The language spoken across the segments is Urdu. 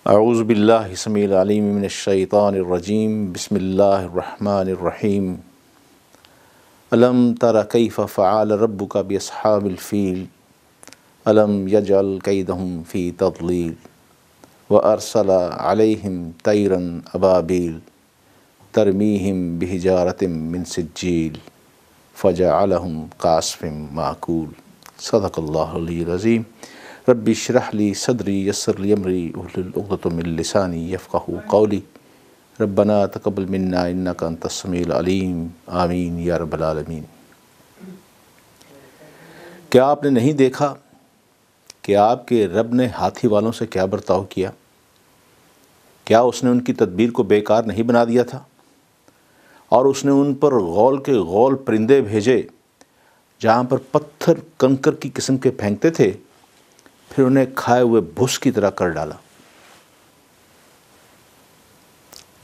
اعوذ باللہ السمیع العلیم من الشیطان الرجیم بسم اللہ الرحمن الرحیم الم تر کیف فعل ربک باصحاب الفیل الم یجعل کیدہم فی تضلیل وارسل علیہم طیرا ابابیل ترمیہم بحجارۃ من سجیل فجعلہم کعصف مأکول۔ صدق اللہ العلی العظیم۔ رب اشرح لی صدری یسر لی امری واحلل عقدۃ من لسانی یفقہوا قولی ربنا تقبل منا انک انت السمیع العلیم آمین یا رب العالمین۔ کیا آپ نے نہیں دیکھا کہ آپ کے رب نے ہاتھی والوں سے کیا برتاؤ کیا؟ کیا اس نے ان کی تدبیر کو بیکار نہیں بنا دیا تھا؟ اور اس نے ان پر غول کے غول پرندے بھیجے جہاں پر پتھر کنکر کی قسم کے پھینکتے تھے، پھر انہیں کھائے ہوئے بھس کی طرح کر ڈالا۔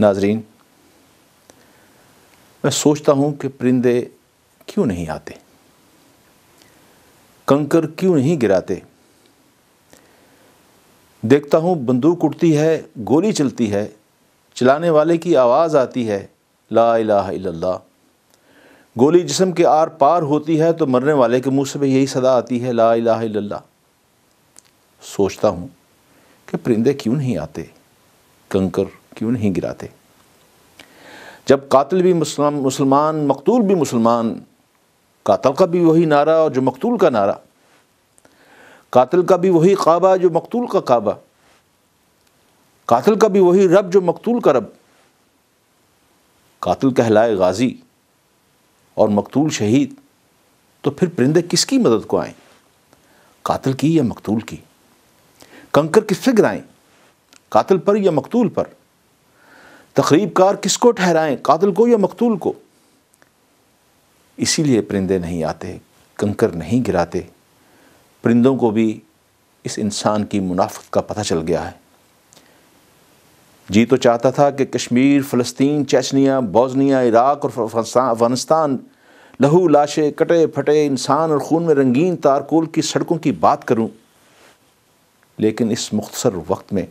ناظرین، میں سوچتا ہوں کہ پرندے کیوں نہیں آتے، کنکر کیوں نہیں گراتے؟ دیکھتا ہوں بندوق اٹھتی ہے، گولی چلتی ہے، چلانے والے کی آواز آتی ہے لا الہ الا اللہ، گولی جسم کے آر پار ہوتی ہے تو مرنے والے کے منہ سے بھی یہی صدا آتی ہے لا الہ الا اللہ۔ سوچتا ہوں کہ پرندے کیوں نہیں آتے، کنکر کیوں نہیں گراتے؟ جب قاتل بھی مسلمان، مقتول بھی مسلمان، قاتل کا بھی وہی نعرہ اور جو مقتول کا نعرہ، قاتل کا بھی وہی کعبہ جو مقتول کا کعبہ، قاتل کا بھی وہی رب جو مقتول کا رب، قاتل کہلائے غازی اور مقتول شہید، تو پھر پرندے کس کی مدد کو آئیں؟ قاتل کی یا مقتول کی؟ کنکر کس سے گرائیں، قاتل پر یا مقتول پر؟ تقریب کار کس کو ٹھہرائیں، قاتل کو یا مقتول کو؟ اسی لیے پرندے نہیں آتے، کنکر نہیں گراتے۔ پرندوں کو بھی اس انسان کی منافقت کا پتہ چل گیا ہے۔ جی تو چاہتا تھا کہ کشمیر، فلسطین، چیچنیا، بوسنیا، عراق اور افغانستان، لہو لاشیں، کٹے پھٹے انسان اور خون میں رنگین تارکول کی سڑکوں کی بات کروں، لیکن اس مختصر وقت میں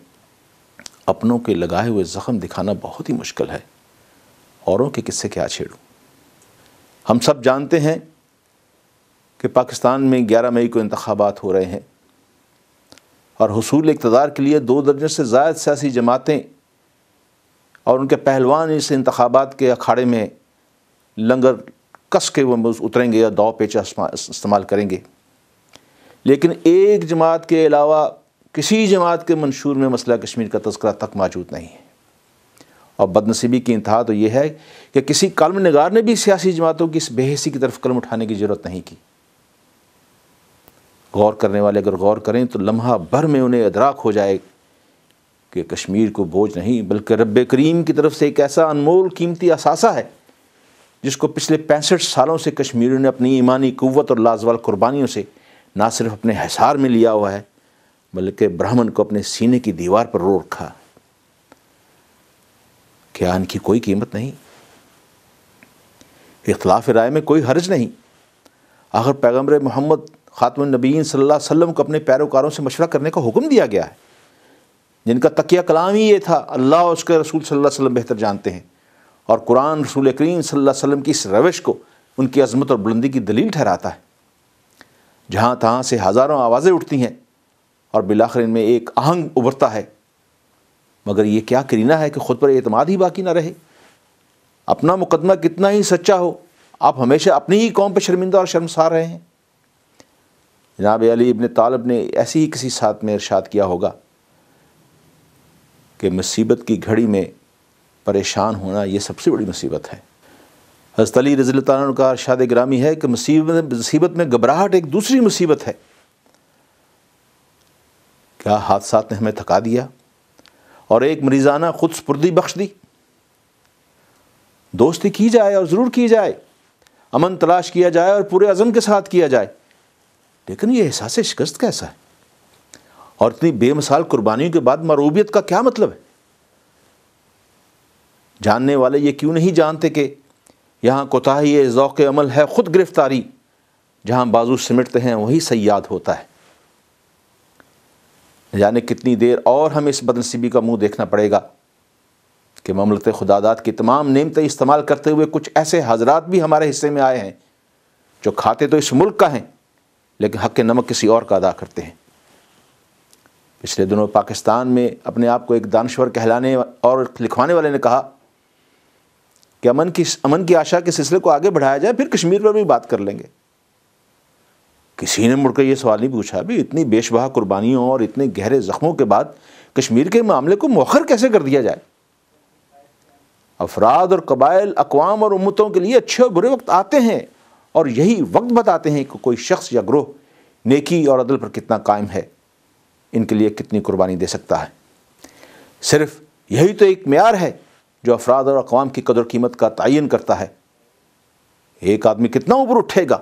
اپنوں کے لگائے ہوئے زخم دکھانا بہت ہی مشکل ہے، اوروں کے قصے کیا چھیڑوں۔ ہم سب جانتے ہیں کہ پاکستان میں 11 مئی کو انتخابات ہو رہے ہیں، اور حصول اقتدار کے لیے 2 درجن سے زائد سیاسی جماعتیں اور ان کے پہلوان اس انتخابات کے اکھاڑے میں لنگر کس کے وہ اتریں گے یا داؤ پیچ استعمال کریں گے، لیکن ایک جماعت کے علاوہ کسی جماعت کے منشور میں مسئلہ کشمیر کا تذکرہ تک موجود نہیں ہے۔ اور بدنصیبی کی انتہا تو یہ ہے کہ کسی کالم نگار نے بھی سیاسی جماعتوں کی اس بے حسی کی طرف قلم اٹھانے کی ضرورت نہیں کی۔ غور کرنے والے اگر غور کریں تو لمحہ بھر میں انہیں ادراک ہو جائے کہ کشمیر کو بوجھ نہیں بلکہ رب کریم کی طرف سے ایک ایسا انمول قیمتی اثاثہ ہے جس کو پچھلے 65 سالوں سے کشمیریوں نے اپنی ایمانی قوت اور لازوال قربانیوں سے نہ صرف اپنے حصار میں لیا ہوا ہے بلکہ برہمن کو اپنے سینے کی دیوار پر رو رکھا۔ کیا ان کی کوئی قیمت نہیں؟ اختلاف رائے میں کوئی حرج نہیں۔ آخر پیغمبر محمد خاتم النبیین صلی اللہ علیہ وسلم کو اپنے پیروکاروں سے مشورہ کرنے کا حکم دیا گیا ہے، جن کا تکیہ کلام ہی یہ تھا اللہ اور اس کے رسول صلی اللہ علیہ وسلم بہتر جانتے ہیں، اور قرآن رسول کریم صلی اللہ علیہ وسلم کی اس روش کو ان کی عظمت اور بلندی کی دلیل ٹھہراتا ہے۔ جہاں تہاں سے ہزاروں آوازیں اٹھتی ہیں اور بالآخر ان میں ایک آہنگ ابھرتا ہے، مگر یہ کیا کرینہ ہے کہ خود پر اعتماد ہی باقی نہ رہے۔ اپنا مقدمہ کتنا ہی سچا ہو، آپ ہمیشہ اپنی ہی قوم پہ شرمندہ اور شرمسار رہے ہیں۔ جناب علی ابن طالب نے ایسی ہی کسی ساتھ میں ارشاد کیا ہوگا کہ مصیبت کی گھڑی میں پریشان ہونا یہ سب سے بڑی مصیبت ہے۔ حضرت علی رضی اللہ عنہ کا ارشاد گرامی ہے کہ مصیبت میں گھبراہٹ ایک دوسری مصیبت ہے۔ کیا حادثات نے ہمیں تھکا دیا اور ایک مریضانہ خود سپردی بخش دی؟ دوستی کی جائے اور ضرور کی جائے، امن تلاش کیا جائے اور پورے عزم کے ساتھ کیا جائے، لیکن یہ احساس شکست کیسا ہے؟ اور اتنی بے مثال قربانیوں کے بعد معروبیت کا کیا مطلب ہے؟ جاننے والے یہ کیوں نہیں جانتے کہ یہاں کوتاہی ذوق عمل ہے خود گرفتاری، جہاں بازو سمٹتے ہیں وہی صیاد ہوتا ہے۔ جانے کتنی دیر اور ہمیں اس بدنصیبی کا منہ دیکھنا پڑے گا کہ مملکت خداداد کی تمام نعمتیں استعمال کرتے ہوئے کچھ ایسے حضرات بھی ہمارے حصے میں آئے ہیں جو کھاتے تو اس ملک کا ہیں لیکن حق نمک کسی اور کا ادا کرتے ہیں۔ پچھلے دنوں پاکستان میں اپنے آپ کو ایک دانشور کہلانے اور لکھوانے والے نے کہا کہ امن کی آشا کے سلسلے کو آگے بڑھایا جائے، پھر کشمیر پر بھی بات کر لیں گے۔ کسی نے مڑ کر یہ سوال نہیں پوچھا بھی اتنی بیش بہا قربانیوں اور اتنے گہرے زخموں کے بعد کشمیر کے معاملے کو مؤخر کیسے کر دیا جائے۔ افراد اور قبائل، اقوام اور امتوں کے لیے اچھے اور برے وقت آتے ہیں، اور یہی وقت بتاتے ہیں کہ کوئی شخص یا گروہ نیکی اور عدل پر کتنا قائم ہے، ان کے لیے کتنی قربانی دے سکتا ہے۔ صرف یہی تو ایک معیار ہے جو افراد اور اقوام کی قدر و قیمت کا تعین کرتا ہے۔ ایک آدمی کتنا اوپر اٹھے گا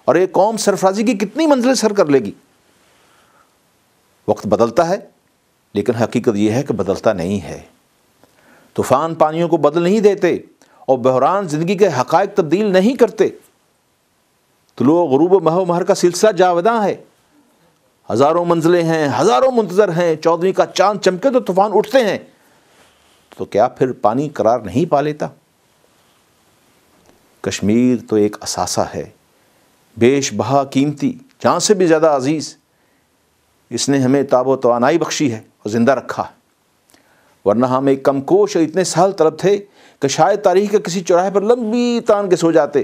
اور ایک قوم سرفرازی کی کتنی منزلیں سر کر لے گی۔ وقت بدلتا ہے لیکن حقیقت یہ ہے کہ بدلتا نہیں ہے۔ طوفان پانیوں کو بدل نہیں دیتے اور بحران زندگی کے حقائق تبدیل نہیں کرتے۔ طلوع و غروب و مہ و مہر کا سلسلہ جاوداں ہے۔ ہزاروں منزلیں ہیں، ہزاروں منتظر ہیں، 14ویں کا چاند چمکے تو طوفان اٹھتے ہیں، تو کیا پھر پانی قرار نہیں پا لیتا؟ کشمیر تو ایک اثاثہ ہے، بیش بہا قیمتی، جان سے بھی زیادہ عزیز۔ اس نے ہمیں تاب و توانائی بخشی ہے اور زندہ رکھا ہے، ورنہ ہم ایک کم کوش اور اتنے سہل طلب تھے کہ شاید تاریخ کے کسی چوراہے پر لمبی تان کے سو جاتے۔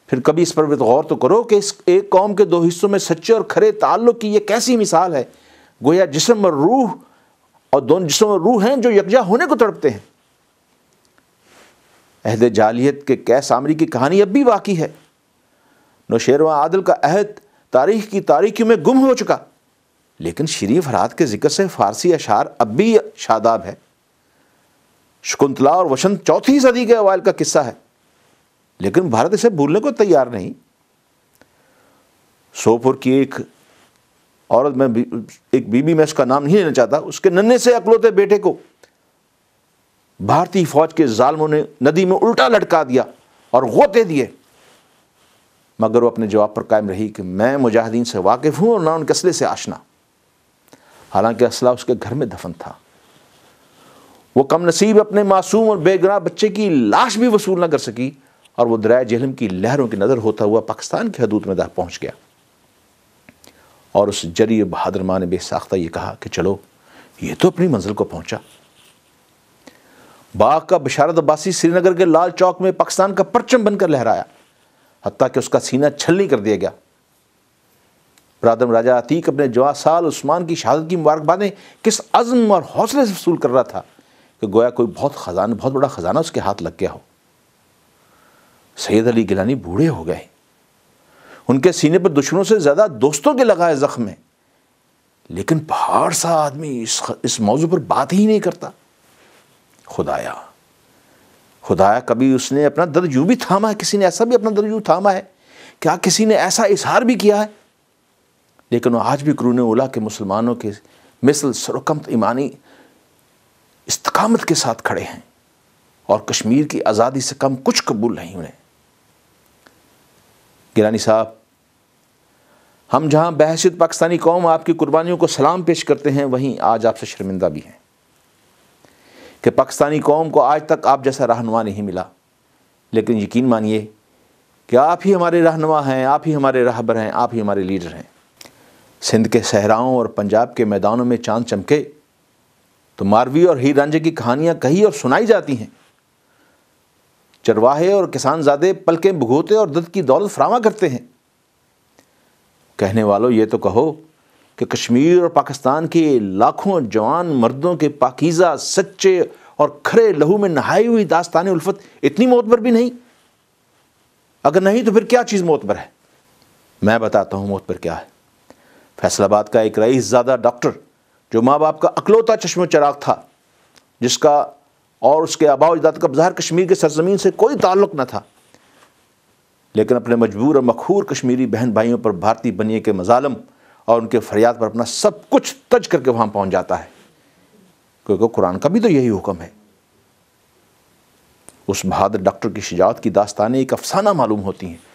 پھر کبھی اس پر غور تو کرو کہ اس ایک قوم کے دو حصوں میں سچے اور کھرے تعلق کی یہ کیسی مثال ہے، گویا جسم اور روح، اور دونوں جسم اور روح ہیں جو یکجا ہونے کو تڑپتے ہیں۔ عہد جاہلیت کے قیس عامری کی کہانی اب بھی باقی ہے۔ نوشیروان عادل کا عہد تاریخ کی تاریکیوں میں گم ہو چکا، لیکن شریف فرات کے ذکر سے فارسی اشعار اب بھی شاداب ہے۔ شکنتلا اور وسنت 4ویں صدی کے اوائل کا قصہ ہے، لیکن بھارت اسے بھولنے کو تیار نہیں۔ سوپور کی ایک عورت، میں ایک بی بی، میں اس کا نام نہیں لینا چاہتا، اس کے ننھے سے اکلوتے بیٹے کو بھارتی فوج کے ظالموں نے ندی میں الٹا لٹکا دیا اور غوطے دیے، مگر وہ اپنے جواب پر قائم رہی کہ میں مجاہدین سے واقف ہوں اور نہ ان کے اسلحے سے آشنا۔ حالانکہ اسلحہ اس کے گھر میں دفن تھا۔ وہ کم نصیب اپنے معصوم اور بے گناہ بچے کی لاش بھی وصول نہ کر سکی، اور وہ دریائے جہلم کی لہروں کی نظر ہوتا ہوا پاکستان کی حدود میں پہنچ گیا۔ اور اس جری بہادر ماں نے بے ساختہ یہ کہا کہ چلو یہ تو اپنی منزل کو پہنچا۔ باغ کا بشارت عباسی سری نگر کے لال چوک میں پاکستان کا پرچم بن کر لہرایا، حتیٰ کہ اس کا سینہ چھلنی کر دیا گیا۔ برادر راجہ عتیق اپنے جواں سال عثمان کی شہادت کی مبارکبادیں کس عزم اور حوصلے سے وصول کر رہا تھا کہ گویا کوئی بہت بڑا خزانہ اس کے ہاتھ لگ گیا ہو۔ سید علی گیلانی بوڑھے ہو گئے، ان کے سینے پر دشمنوں سے زیادہ دوستوں کے لگائے زخم ہیں، لیکن پہاڑ سا آدمی اس موضوع پر بات ہی نہیں کرتا۔ خدایا کبھی اس نے اپنا درد یوں بھی تھاما ہے، کسی نے ایسا بھی اپنا درد یوں تھاما ہے، کیا کسی نے ایسا اظہار بھی کیا ہے؟ لیکن وہ آج بھی قرون اولیٰ کے مسلمانوں کے مثل سرکمت ایمانی استقامت کے ساتھ کھڑے ہیں، اور کشمیر کی آزادی سے کم کچھ قبول نہیں انہیں۔ گیلانی صاحب، ہم جہاں بحیثیت پاکستانی قوم آپ کی قربانیوں کو سلام پیش کرتے ہیں، وہیں آج آپ سے شرمندہ بھی ہیں کہ پاکستانی قوم کو آج تک آپ جیسا رہنما نہیں ملا۔ لیکن یقین مانیے کہ آپ ہی ہمارے رہنما ہیں، آپ ہی ہمارے راہبر ہیں، آپ ہی ہمارے لیڈر ہیں۔ سندھ کے صحراؤں اور پنجاب کے میدانوں میں چاند چمکے تو ماروی اور ہیر رانجھے کی کہانیاں کہی اور سنائی جاتی ہیں۔ چرواہے اور کسان زادے پلکیں بھگوتے اور دد کی دولت فراواں کرتے ہیں۔ کہنے والوں یہ تو کہو کہ کشمیر اور پاکستان کے لاکھوں جوان مردوں کے پاکیزہ، سچے اور کھرے لہو میں نہائی ہوئی داستان الفت اتنی معتبر بھی نہیں؟ اگر نہیں تو پھر کیا چیز معتبر ہے؟ میں بتاتا ہوں معتبر کیا ہے۔ فیصل آباد کا ایک رئیس زادہ ڈاکٹر جو ماں باپ کا اکلوتا چشم و چراغ تھا، جس کا اور اس کے آباء و اجداد کا بظاہر کشمیر کے سرزمین سے کوئی تعلق نہ تھا، لیکن اپنے مجبور اور مقہور کشمیری بہن بھائیوں پر بھارتی بنیے کے مظالم اور ان کے فریاد پر اپنا سب کچھ تج کر کے وہاں پہنچ جاتا ہے، کیونکہ قرآن کا بھی تو یہی حکم ہے۔ اس بہادر ڈاکٹر کی شجاعت کی داستانیں ایک افسانہ معلوم ہوتی ہیں۔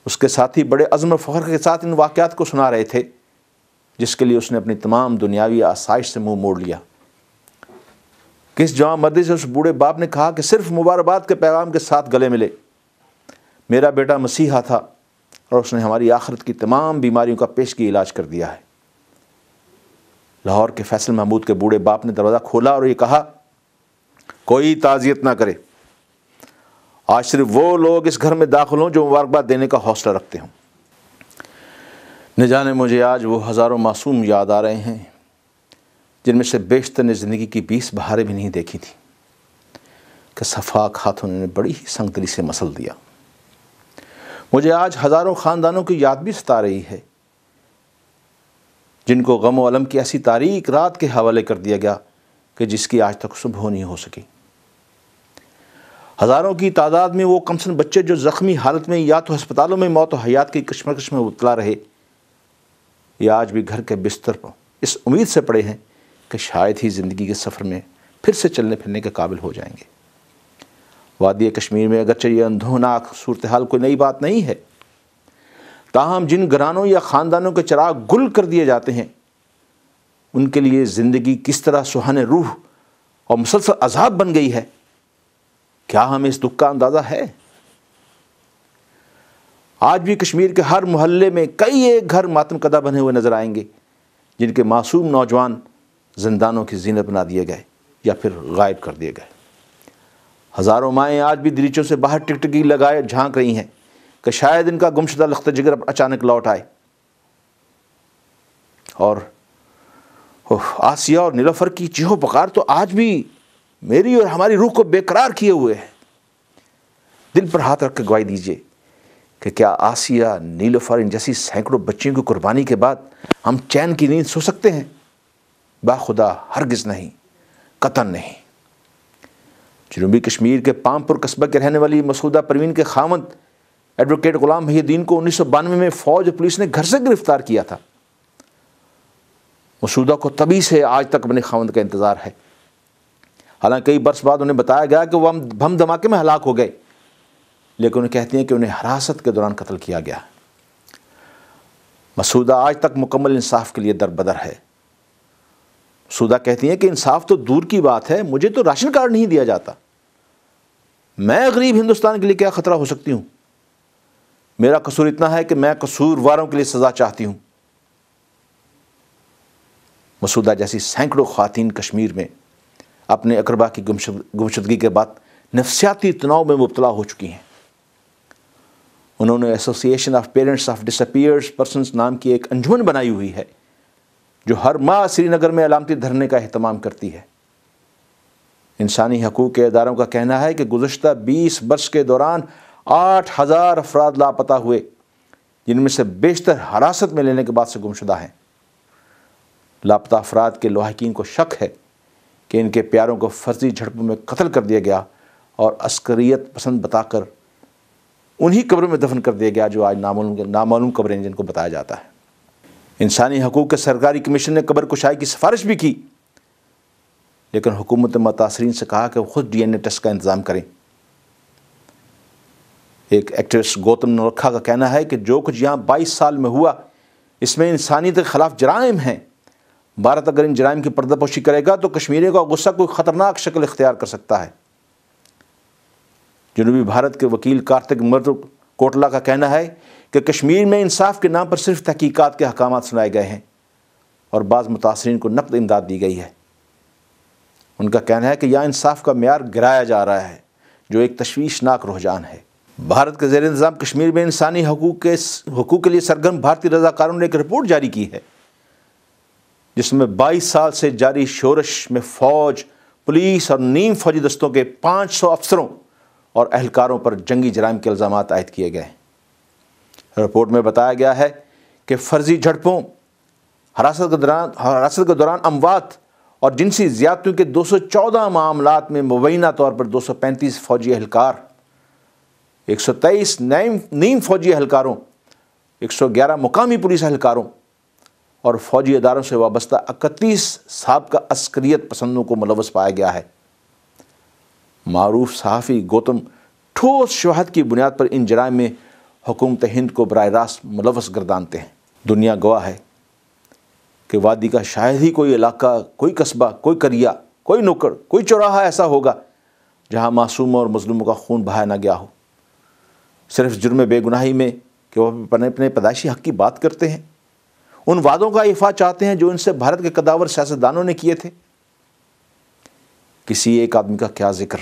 اس کے ساتھی بڑے عزم و فخر کے ساتھ ان واقعات کو سنا رہے تھے، جس کے لیے اس نے اپنی تمام دنیاوی آسائش سے منہ موڑ لیا؟ کس جوان مردی سے اس بوڑھے باپ نے کہا کہ صرف مبارکباد کے پیغام کے ساتھ گلے ملے؟ میرا بیٹا مسیحا تھا اور اس نے ہماری آخرت کی تمام بیماریوں کا پیشگی علاج کر دیا ہے۔ لاہور کے فیصل محمود کے بوڑھے باپ نے دروازہ کھولا اور یہ کہا، کوئی تعزیت نہ کرے، آج صرف وہ لوگ اس گھر میں داخل ہوں جو مبارکباد دینے کا حوصلہ رکھتے ہوں۔ نہ جانے مجھے آج وہ ہزاروں معصوم یاد آ رہے ہیں جن میں سے بیشتر نے زندگی کی 20 بہاریں بھی نہیں دیکھی تھی کہ صفاق ہاتھوں نے بڑی ہی سنگ دلی سے مسل دیا۔ مجھے آج ہزاروں خاندانوں کی یاد بھی ستا رہی ہے جن کو غم و الم کی ایسی تاریک رات کے حوالے کر دیا گیا کہ جس کی آج تک صبح نہیں ہو سکی۔ ہزاروں کی تعداد میں وہ کمسن بچے جو زخمی حالت میں یا تو ہسپتالوں میں موت و حیات کی کشمکش میں مبتلا رہے یا آج بھی گھر کے بستر پر اس امید سے پڑے ہیں کہ شاید ہی زندگی کے سفر میں پھر سے چلنے پھرنے کے قابل ہو جائیں گے۔ وادی کشمیر میں اگرچہ یہ اندھوناک صورتحال کوئی نئی بات نہیں ہے، تاہم جن گھرانوں یا خاندانوں کے چراغ گل کر دیے جاتے ہیں ان کے لیے زندگی کس طرح سہان روح اور مسلسل عذاب بن گئی ہے، کیا ہمیں اس دکھ کا اندازہ ہے؟ آج بھی کشمیر کے ہر محلے میں کئی ایک گھر ماتم کدہ بنے ہوئے نظر آئیں گے جن کے معصوم نوجوان زندانوں کی زینت بنا دیے گئے یا پھر غائب کر دیے گئے۔ ہزاروں مائیں آج بھی دریچوں سے باہر ٹکٹکی لگائے جھانک رہی ہیں کہ شاید ان کا گمشدہ لخت جگر اچانک لوٹ آئے۔ اور آسیہ اور نیلوفر کی چیخو پکار تو آج بھی میری اور ہماری روح کو بے قرار کیے ہوئے ہے۔ دل پر ہاتھ رکھ کے گواہی دیجیے کہ کیا آسیہ، نیلوفر ان جیسی سینکڑوں بچیوں کی قربانی کے بعد ہم چین کی نیند سو سکتے ہیں؟ باخدا ہرگز نہیں، قطعاً نہیں۔ جنوبی کشمیر کے پامپور قصبہ کے رہنے والی مسعودہ پروین کے خاوند ایڈوکیٹ غلام محی الدین کو 1992 میں فوج اور پولیس نے گھر سے گرفتار کیا تھا۔ مسعودہ کو تبھی سے آج تک اپنے خاوند کا انتظار ہے۔ حالانکہ کئی برس بعد انہیں بتایا گیا کہ وہ بم دھماکے میں ہلاک ہو گئے، لیکن انہیں کہتی ہیں کہ انہیں حراست کے دوران قتل کیا گیا۔ مسعودہ آج تک مکمل انصاف کے لیے دربدر ہے۔ مسعودہ کہتی ہیں کہ انصاف تو دور کی بات ہے، مجھے تو راشن کارڈ نہیں دیا جاتا۔ میں غریب ہندوستان کے لیے کیا خطرہ ہو سکتی ہوں؟ میرا قصور اتنا ہے کہ میں قصورواروں کے لیے سزا چاہتی ہوں۔ مسعودہ جیسی سینکڑوں خواتین کشمیر میں اپنے اقربا کی گمشدگی کے بعد نفسیاتی تناؤ میں مبتلا ہو چکی ہیں۔ انہوں نے association of parents of disappeared persons نام کی ایک انجمن بنائی ہوئی ہے جو ہر ماہ سری نگر میں علامتی دھرنے کا اہتمام کرتی ہے۔ انسانی حقوق کے اداروں کا کہنا ہے کہ گزشتہ 20 برس کے دوران 8000 افراد لاپتہ ہوئے، جن میں سے بیشتر حراست میں لینے کے بعد سے گمشدہ ہیں۔ لاپتہ افراد کے لواحقین کو شک ہے کہ ان کے پیاروں کو فرضی جھڑپوں میں قتل کر دیا گیا اور عسکریت پسند بتا کر انہی قبروں میں دفن کر دیا گیا جو آج نامعلوم قبریں جن کو بتایا جاتا ہے۔ انسانی حقوق کے سرکاری کمیشن نے قبر کشائی کی سفارش بھی کی، لیکن حکومت نے متاثرین سے کہا کہ وہ خود ڈی این اے ٹیسٹ کا انتظام کریں۔ ایک ایکٹیوسٹ گوتم نورکھا کا کہنا ہے کہ جو کچھ یہاں 22 سال میں ہوا اس میں انسانیت کے خلاف جرائم ہیں۔ بھارت اگر ان جرائم کی پردہ پوشی کرے گا تو کشمیریوں کا غصہ کوئی خطرناک شکل اختیار کر سکتا ہے۔ جنوبی بھارت کے وکیل کارتک مرد کوٹلا کا کہنا ہے کہ کشمیر میں انصاف کے نام پر صرف تحقیقات کے احکامات سنائے گئے ہیں اور بعض متاثرین کو نقد امداد دی گئی ہے۔ ان کا کہنا ہے کہ یہاں انصاف کا معیار گرایا جا رہا ہے، جو ایک تشویشناک رجحان ہے۔ بھارت کے زیر انتظام کشمیر میں انسانی حقوق کے لیے سرگرم بھارتی رضاکاروں نے ایک رپورٹ جاری کی ہے جس میں 22 سال سے جاری شورش میں فوج، پولیس اور نیم فوجی دستوں کے 500 افسروں اور اہلکاروں پر جنگی جرائم کے الزامات عائد کیے گئے ہیں۔ رپورٹ میں بتایا گیا ہے کہ فرضی جھڑپوں، حراست کے دوران اموات اور جنسی زیادتیوں کے 214 معاملات میں مبینہ طور پر 235 فوجی اہلکار، 123 نیم فوجی اہلکاروں، 111 مقامی پولیس اہلکاروں اور فوجی اداروں سے وابستہ 31 سابقہ عسکریت پسندوں کو ملوث پایا گیا ہے۔ معروف صحافی گوتم ٹھوس شواہد کی بنیاد پر ان جرائم میں حکومت ہند کو براہ راست ملوث گردانتے ہیں۔ دنیا گواہ ہے کہ وادی کا شاید ہی کوئی علاقہ، کوئی قصبہ، کوئی قریہ، کوئی نکڑ، کوئی چوراہا ایسا ہوگا جہاں معصوموں اور مظلوموں کا خون بہایا نہ گیا ہو، صرف جرم بے گناہی میں کہ وہ اپنے پیدائشی حق کی بات کرتے ہیں، ان وعدوں کا ایفا چاہتے ہیں جو ان سے بھارت کے قداور سیاستدانوں نے کیے تھے۔ کسی ایک آدمی کا کیا ذکر،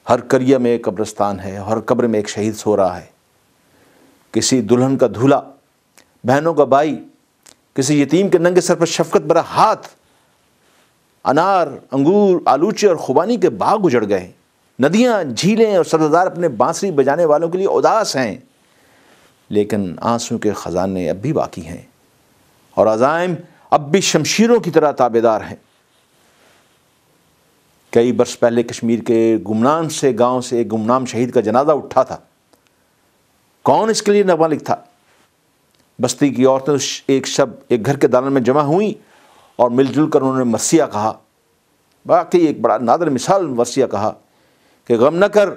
ہر قریہ میں ایک قبرستان ہے، ہر قبر میں ایک شہید سو رہا ہے۔ کسی دلہن کا دھولا، بہنوں کا بھائی، کسی یتیم کے ننگے سر پر شفقت بھرا ہاتھ، انار، انگور، آلوچے اور خوبانی کے باغ اجڑ گئے، ندیاں، جھیلیں اور سبززار اپنے بانسری بجانے والوں کے لیے اداس ہیں، لیکن آنسوں کے خزانے اب بھی باقی ہیں اور عزائم اب بھی شمشیروں کی طرح تابیدار ہیں۔ کئی برس پہلے کشمیر کے گمنام سے گاؤں سے ایک گمنام شہید کا جنازہ اٹھا تھا۔ کون اس کے لیے نابالغ تھا؟ بستی کی عورتیں ایک شب ایک گھر کے دالن میں جمع ہوئیں اور مل جل کر انہوں نے مرثیہ کہا، واقعی ایک بڑا نادر مثال مرثیہ کہا کہ غم نہ کر،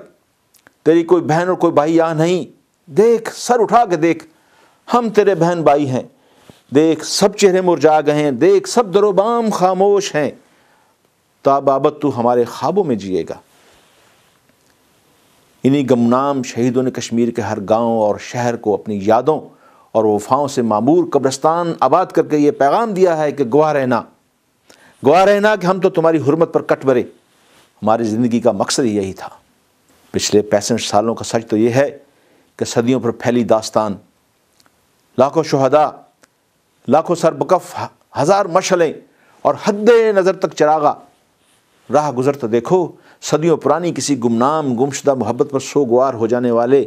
تیری کوئی بہن اور کوئی بھائی یہاں نہیں، دیکھ سر اٹھا کے دیکھ، ہم تیرے بہن بھائی ہیں، دیکھ سب چہرے مرجھا گئے ہیں، دیکھ سب در و بام خاموش ہیں، تابابت تو ہمارے خوابوں میں جیے گا۔ انہی گمنام شہیدوں نے کشمیر کے ہر گاؤں اور شہر کو اپنی یادوں اور وفاؤں سے معمور قبرستان آباد کر کے یہ پیغام دیا ہے کہ گواہ رہنا کہ ہم تو تمہاری حرمت پر کٹ برے، ہماری زندگی کا مقصد ہی یہی تھا۔ پچھلے 65 سالوں کا سچ تو یہ ہے کہ صدیوں پر پھیلی داستان، لاکھوں شہداء، لاکھوں سر بکف، ہزار مشعلیں اور حد نظر تک چراغا، راہ گزر تو دیکھو، صدیوں پرانی کسی گمنام گمشدہ محبت پر سوگوار ہو جانے والے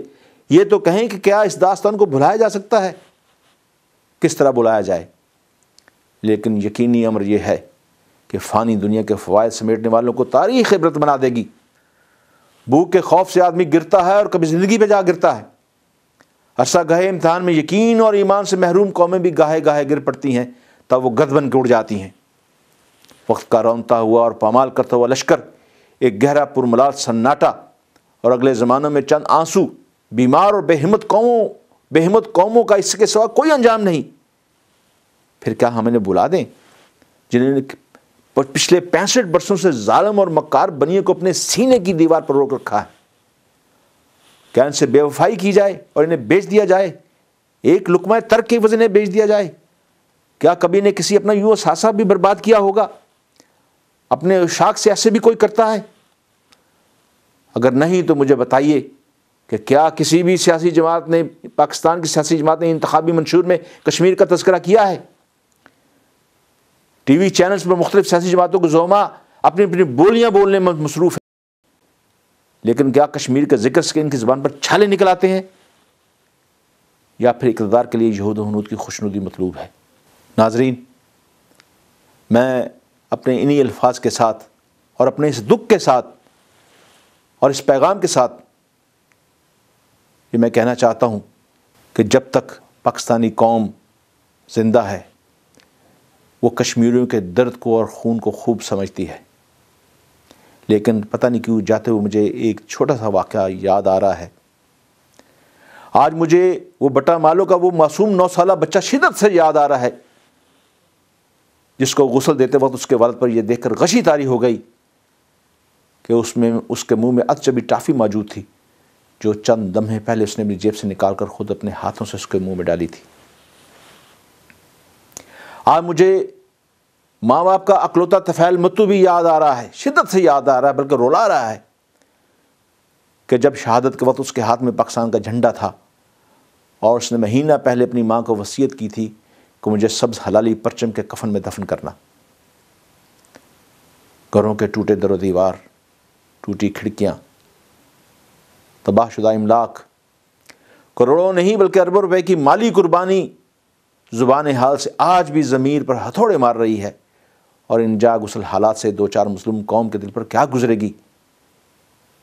یہ تو کہیں کہ کیا اس داستان کو بھلایا جا سکتا ہے؟ کس طرح بلایا جائے؟ لیکن یقینی امر یہ ہے کہ فانی دنیا کے فوائد سمیٹنے والوں کو تاریخ عبرت بنا دے گی۔ بھوک کے خوف سے آدمی گرتا ہے اور کبھی زندگی پہ جا گرتا ہے۔ عرصہ گہے امتحان میں یقین اور ایمان سے محروم قومیں بھی گاہے گاہے گر پڑتی ہیں، تب وہ گدھ بن کے اڑ جاتی ہیں۔ وقت کا رونتا ہوا اور پامال کرتا ہوا لشکر، ایک گہرا پرملال سناٹا اور اگلے زمانوں میں چند آنسو، بیمار اور بے ہمت قوموں کا اس کے سوا کوئی انجام نہیں۔ پھر کیا ہم انہیں بلا دیں جنہوں نے پچھلے 65 برسوں سے ظالم اور مکار بنیے کو اپنے سینے کی دیوار پر روک رکھا ہے؟ کیا ان سے بے وفائی کی جائے اور انہیں بیچ دیا جائے، ایک لقمہ ترک کے وزن بیچ دیا جائے؟ کیا کبھی نے کسی اپنا یوں اثاثہ بھی برباد کیا ہوگا؟ اپنے اشاق سے ایسے بھی کوئی کرتا ہے؟ اگر نہیں تو مجھے بتائیے کہ کیا کسی بھی سیاسی جماعت نے، پاکستان کی سیاسی جماعت نے انتخابی منشور میں کشمیر کا تذکرہ کیا ہے؟ ٹی وی چینلز پر مختلف سیاسی جماعتوں کو زعما اپنی اپنی بولیاں بولنے میں مصروف ہیں، لیکن کیا کشمیر کے ذکر سے ان کی زبان پر چھالے نکل آتے ہیں؟ یا پھر اقتدار کے لیے یہود و حنود کی خوشنودی مطلوب ہے؟ ناظرین، میں اپنے انہی الفاظ کے ساتھ اور اپنے اس دکھ کے ساتھ اور اس پیغام کے ساتھ یہ میں کہنا چاہتا ہوں کہ جب تک پاکستانی قوم زندہ ہے وہ کشمیریوں کے درد کو اور خون کو خوب سمجھتی ہے، لیکن پتہ نہیں کیوں جاتے ہوئے مجھے ایک چھوٹا سا واقعہ یاد آ رہا ہے۔ آج مجھے وہ بٹا مالو کا وہ معصوم 9 سالہ بچہ شدت سے یاد آ رہا ہے، جس کو غسل دیتے وقت اس کے والد پر یہ دیکھ کر غشی طاری ہو گئی کہ اس کے منہ میں ادچبی ٹافی موجود تھی جو چند لمحے پہلے اس نے اپنی جیب سے نکال کر خود اپنے ہاتھوں سے اس کے منہ میں ڈالی تھی۔ آج مجھے ماں باپ کا اکلوتا طفیل متو بھی یاد آ رہا ہے، شدت سے یاد آ رہا ہے، بلکہ رولا رہا ہے کہ جب شہادت کے وقت اس کے ہاتھ میں پاکستان کا جھنڈا تھا اور اس نے مہینہ پہلے اپنی ماں کو وصیت کی تھی کہ مجھے سبز حلالی پرچم کے کفن میں دفن کرنا۔ گھروں کے ٹوٹے در و دیوار، ٹوٹی کھڑکیاں، تباہ شدہ املاک، کروڑوں نہیں بلکہ اربوں روپے کی مالی قربانی زبان حال سے آج بھی ضمیر پر ہتھوڑے مار رہی ہے، اور ان جا غسل حالات سے 2-4 مظلوم قوم کے دل پر کیا گزرے گی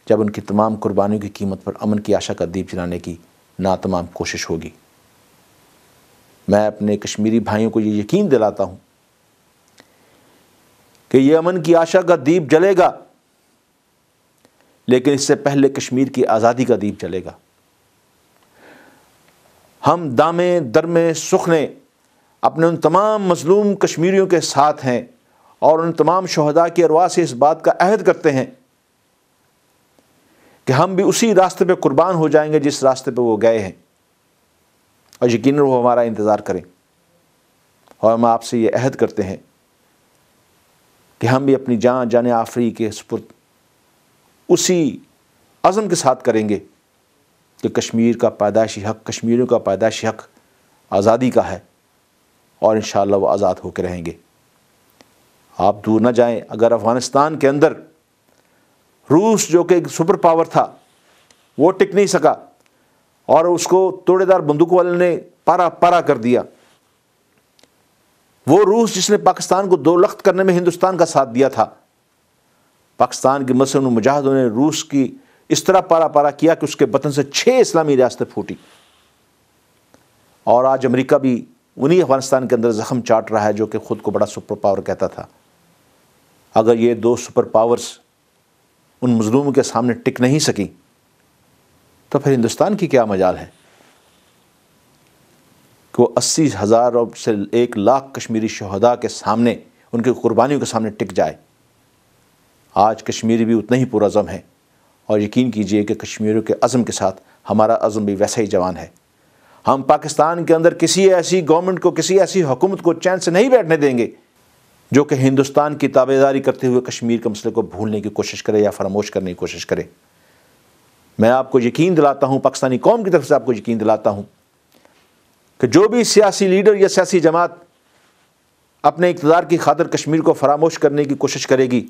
جب ان کی تمام قربانیوں کی قیمت پر امن کی آشا کا دیپ جلانے کی ناتمام کوشش ہوگی۔ میں اپنے کشمیری بھائیوں کو یہ یقین دلاتا ہوں کہ یہ امن کی آشا کا دیپ جلے گا، لیکن اس سے پہلے کشمیر کی آزادی کا دیپ جلے گا۔ ہم دامے درمے سخنے اپنے ان تمام مظلوم کشمیریوں کے ساتھ ہیں اور ان تمام شہداء کی ارواح سے اس بات کا عہد کرتے ہیں کہ ہم بھی اسی راستے پہ قربان ہو جائیں گے جس راستے پہ وہ گئے ہیں، اور یقیناً وہ ہمارا انتظار کریں۔ اور ہم آپ سے یہ عہد کرتے ہیں کہ ہم بھی اپنی جان آفری کے سپرد اسی عزم کے ساتھ کریں گے کہ کشمیر کا پیدائشی حق، کشمیریوں کا پیدائشی حق آزادی کا ہے، اور انشاءاللہ وہ آزاد ہو کے رہیں گے۔ آپ دور نہ جائیں، اگر افغانستان کے اندر روس جو کہ ایک سپر پاور تھا وہ ٹک نہیں سکا اور اس کو توڑے دار بندوق والے نے پارا پارا کر دیا، وہ روس جس نے پاکستان کو دو لخت کرنے میں ہندوستان کا ساتھ دیا تھا، پاکستان کے مسلمان مجاہدوں نے روس کی اس طرح پارا پارا کیا کہ اس کے بطن سے 6 اسلامی ریاستیں پھوٹی، اور آج امریکہ بھی انہی افغانستان کے اندر زخم چاٹ رہا ہے جو کہ خود کو بڑا سپر پاور کہتا تھا۔ اگر یہ 2 سپر پاورز ان مظلوموں کے سامنے ٹک نہیں سکی تو پھر ہندوستان کی کیا مجال ہے کہ وہ 80,000 سے 1,00,000 کشمیری شہداء کے سامنے، ان کی قربانیوں کے سامنے ٹک جائے۔ آج کشمیری بھی اتنا ہی پرعزم ہے، اور یقین کیجئے کہ کشمیریوں کے عزم کے ساتھ ہمارا عزم بھی ویسا ہی جوان ہے۔ ہم پاکستان کے اندر کسی ایسی گورنمنٹ کو، کسی ایسی حکومت کو چین سے نہیں بیٹھنے دیں گے جو کہ ہندوستان کی تابعداری کرتے ہوئے کشمیر کے مسئلے کو بھولنے کی کوشش کرے یا فراموش کرنے کی کوشش کرے۔ میں آپ کو یقین دلاتا ہوں، پاکستانی قوم کی طرف سے آپ کو یقین دلاتا ہوں کہ جو بھی سیاسی لیڈر یا سیاسی جماعت اپنے اقتدار کی خاطر کشمیر کو فراموش کرنے کی کوشش کرے گی،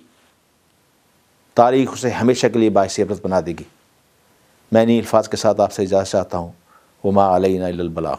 تاریخ اسے ہمیشہ کے لیے باعث عبرت بنا دے گی۔ میں انہی الفاظ کے ساتھ آپ سے اجازت چاہتا ہوں۔ وما علینا الا البلاغ۔